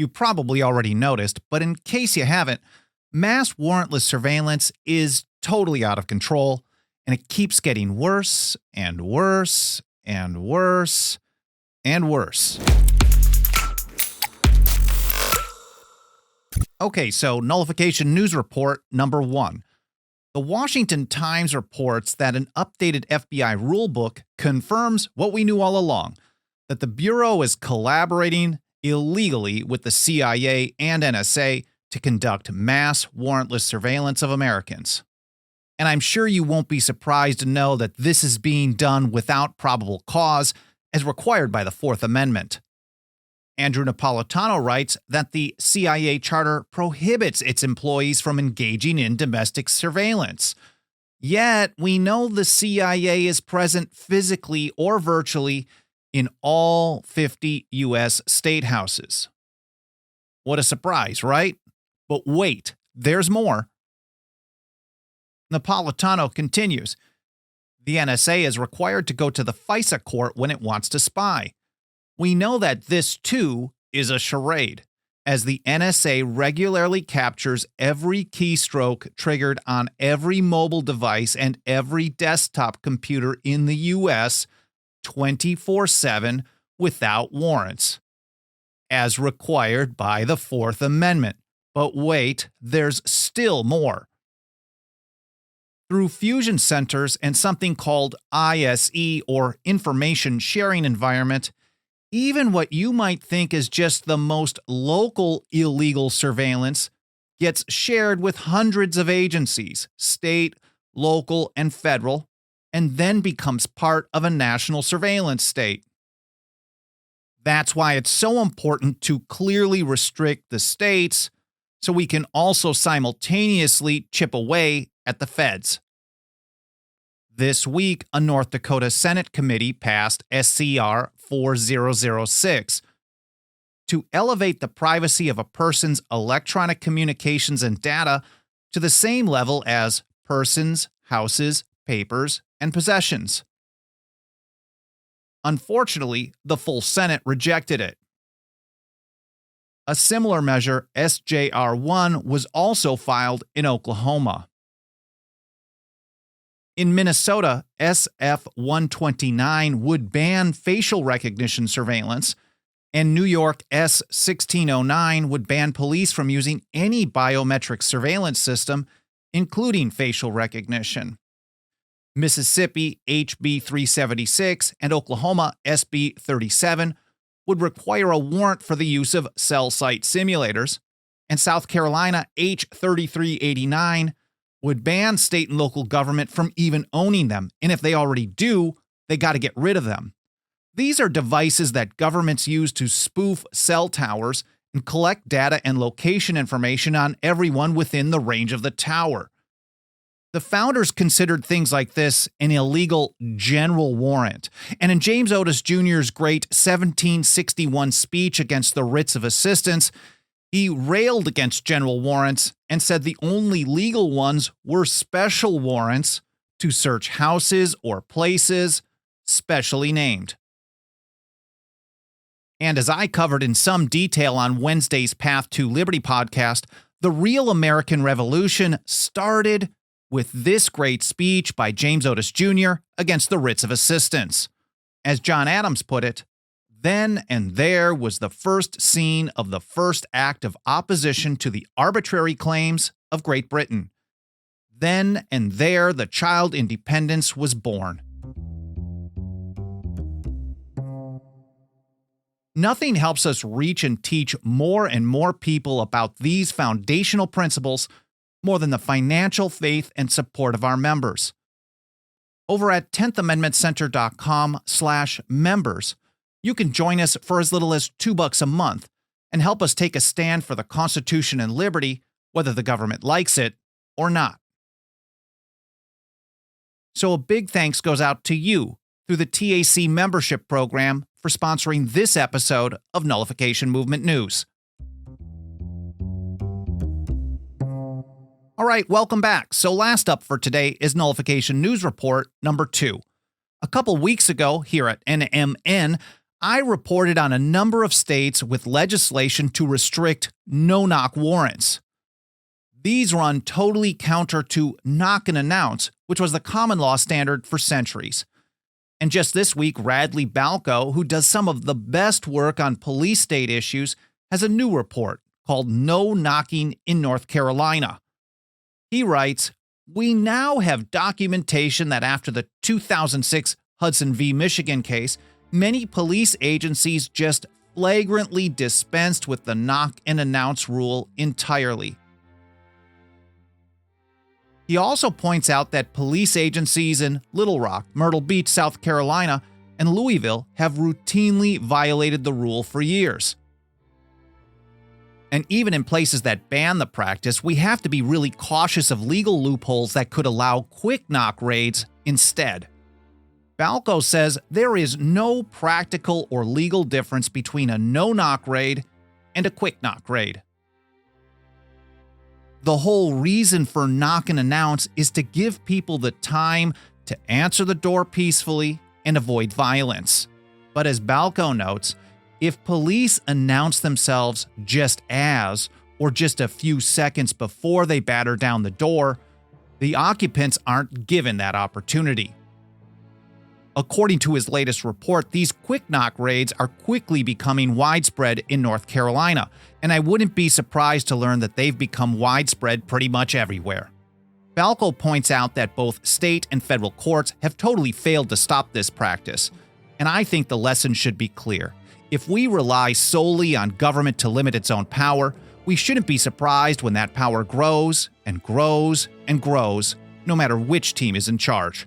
You probably already noticed, but in case you haven't, mass warrantless surveillance is totally out of control, and it keeps getting worse and worse and worse and worse. Okay, so Nullification News Report number 1. The Washington Times reports that an updated FBI rulebook confirms what we knew all along, that the Bureau is collaborating illegally with the CIA and NSA to conduct mass warrantless surveillance of Americans. And I'm sure you won't be surprised to know that this is being done without probable cause, as required by the Fourth Amendment. Andrew Napolitano writes that the CIA charter prohibits its employees from engaging in domestic surveillance. Yet, we know the CIA is present physically or virtually in all 50 U.S. state houses. What a surprise, right? But wait, there's more. Napolitano continues, the NSA is required to go to the FISA court when it wants to spy. We know that this, too, is a charade, as the NSA regularly captures every keystroke triggered on every mobile device and every desktop computer in the U.S. 24/7 without warrants, as required by the Fourth Amendment. But wait, there's still more. Through fusion centers and something called ISE, or Information Sharing Environment, even what you might think is just the most local illegal surveillance gets shared with hundreds of agencies, state, local, and federal, and then becomes part of a national surveillance state. That's why it's so important to clearly restrict the states so we can also simultaneously chip away at the feds. This week, a North Dakota Senate committee passed SCR 4006 to elevate the privacy of a person's electronic communications and data to the same level as persons, houses, papers, and possessions. Unfortunately, the full Senate rejected it. A similar measure, SJR 1, was also filed in Oklahoma. In Minnesota, SF 129 would ban facial recognition surveillance, and New York S 1609 would ban police from using any biometric surveillance system, including facial recognition. Mississippi HB 376 and Oklahoma SB 37 would require a warrant for the use of cell site simulators, and South Carolina H 3389 would ban state and local government from even owning them, and if they already do, they got to get rid of them. These are devices that governments use to spoof cell towers and collect data and location information on everyone within the range of the tower. The founders considered things like this an illegal general warrant, and in James Otis Jr.'s great 1761 speech against the writs of assistance, he railed against general warrants and said the only legal ones were special warrants to search houses or places specially named. And as I covered in some detail on Wednesday's Path to Liberty podcast, the real American Revolution started with this great speech by James Otis Jr. against the writs of assistance. As John Adams put it, then and there was the first scene of the first act of opposition to the arbitrary claims of Great Britain. Then and there the child independence was born. Nothing helps us reach and teach more and more people about these foundational principles more than the financial faith and support of our members. Over at 10thamendmentcenter.com/members, you can join us for as little as $2 a month and help us take a stand for the Constitution and liberty, whether the government likes it or not. So a big thanks goes out to you through the TAC membership program for sponsoring this episode of Nullification Movement News. All right, welcome back. So last up for today is Nullification News Report number 2. A couple weeks ago here at NMN, I reported on a number of states with legislation to restrict no-knock warrants. These run totally counter to knock and announce, which was the common law standard for centuries. And just this week, Radley Balco, who does some of the best work on police state issues, has a new report called No Knocking in North Carolina. He writes, "We now have documentation that after the 2006 Hudson v. Michigan case, many police agencies just flagrantly dispensed with the knock and announce rule entirely." He also points out that police agencies in Little Rock, Myrtle Beach, South Carolina, and Louisville have routinely violated the rule for years. And even in places that ban the practice, we have to be really cautious of legal loopholes that could allow quick knock raids instead. Balco says there is no practical or legal difference between a no-knock raid and a quick knock raid. The whole reason for knock and announce is to give people the time to answer the door peacefully and avoid violence. But as Balco notes, if police announce themselves just as, or just a few seconds before they batter down the door, the occupants aren't given that opportunity. According to his latest report, these quick knock raids are quickly becoming widespread in North Carolina, and I wouldn't be surprised to learn that they've become widespread pretty much everywhere. Balco points out that both state and federal courts have totally failed to stop this practice, and I think the lesson should be clear. If we rely solely on government to limit its own power, we shouldn't be surprised when that power grows and grows and grows, no matter which team is in charge.